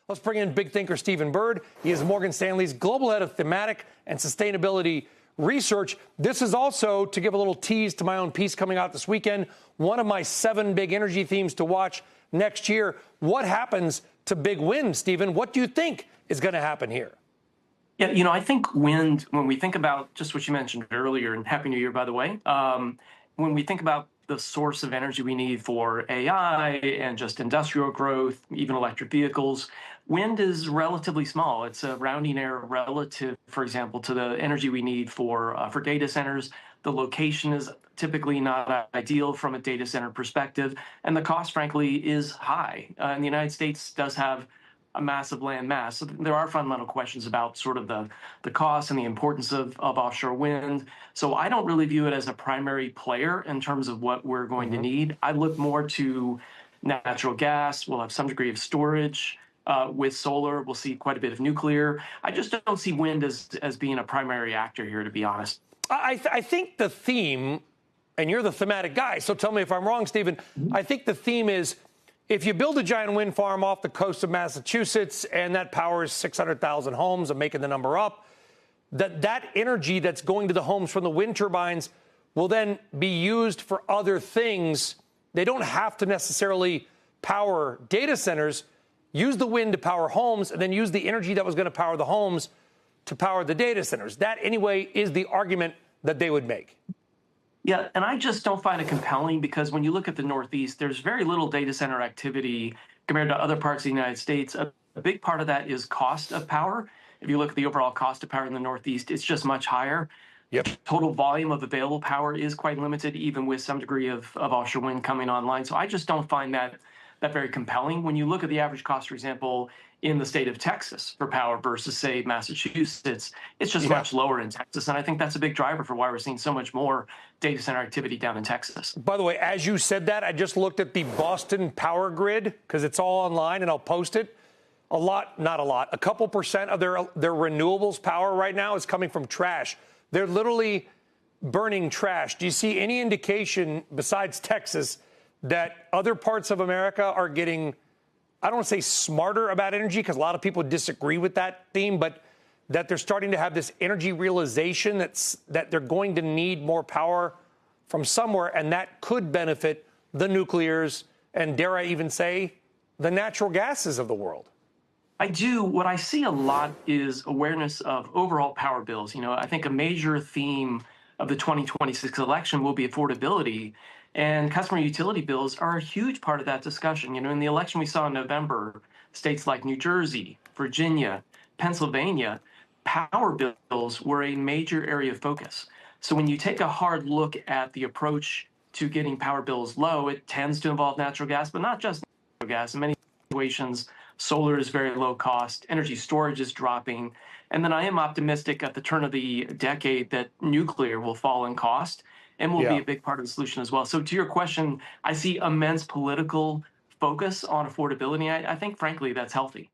Let's bring in big thinker Stephen Byrd. He is Morgan Stanley's global head of thematic and sustainability research. This is also, to give a little tease to my own piece coming out this weekend, one of my 7 big energy themes to watch next year. What happens to big wind, Stephen? What do you think is going to happen here? Yeah, I think wind, when we think about just what you mentioned earlier, and Happy New Year, by the way, when we think about the source of energy we need for AI and just industrial growth, even electric vehicles, wind is relatively small. It's a rounding error relative, for example, to the energy we need for data centers. The location is typically not ideal from a data center perspective, and the cost, frankly, is high. And the United States does have a massive land mass. So there are fundamental questions about sort of the cost and the importance of offshore wind. So I don't really view it as a primary player in terms of what we're going to need. I look more to natural gas. We'll have some degree of storage. With solar, we'll see quite a bit of nuclear. I just don't see wind as being a primary actor here, to be honest. I think the theme, and you're the thematic guy, so tell me if I'm wrong, Stephen. I think the theme is, if you build a giant wind farm off the coast of Massachusetts and that powers 600,000 homes, I'm making the number up, that energy that's going to the homes from the wind turbines will then be used for other things. They don't have to necessarily power data centers. Use the wind to power homes, and then use the energy that was going to power the homes to power the data centers. That, anyway, is the argument that they would make. Yeah, and I just don't find it compelling because when you look at the Northeast, there's very little data center activity compared to other parts of the United States. A big part of that is cost of power. If you look at the overall cost of power in the Northeast, it's just much higher. Yep. Total volume of available power is quite limited, even with some degree of offshore wind coming online. So I just don't find that very compelling. When you look at the average cost, for example, in the state of Texas for power versus, say, Massachusetts, it's just much lower in Texas. And I think that's a big driver for why we're seeing so much more data center activity down in Texas. By the way, as you said that, I just looked at the Boston power grid because it's all online, and I'll post it. A couple percent of their renewables power right now is coming from trash. They're literally burning trash. Do you see any indication besides Texas that other parts of America are getting, I don't want to say smarter about energy, because a lot of people disagree with that theme, but that they're starting to have this energy realization that they're going to need more power from somewhere, and that could benefit the nuclears and, dare I even say, the natural gases of the world? I do. What I see a lot is awareness of overall power bills. I think a major theme of the 2026 election will be affordability. And customer utility bills are a huge part of that discussion. In the election we saw in November, states like New Jersey, Virginia, Pennsylvania, power bills were a major area of focus. So when you take a hard look at the approach to getting power bills low, it tends to involve natural gas, but not just natural gas. In many situations, solar is very low cost, energy storage is dropping. And then I am optimistic at the turn of the decade that nuclear will fall in cost and will be a big part of the solution as well. So to your question, I see immense political focus on affordability. I think, frankly, that's healthy.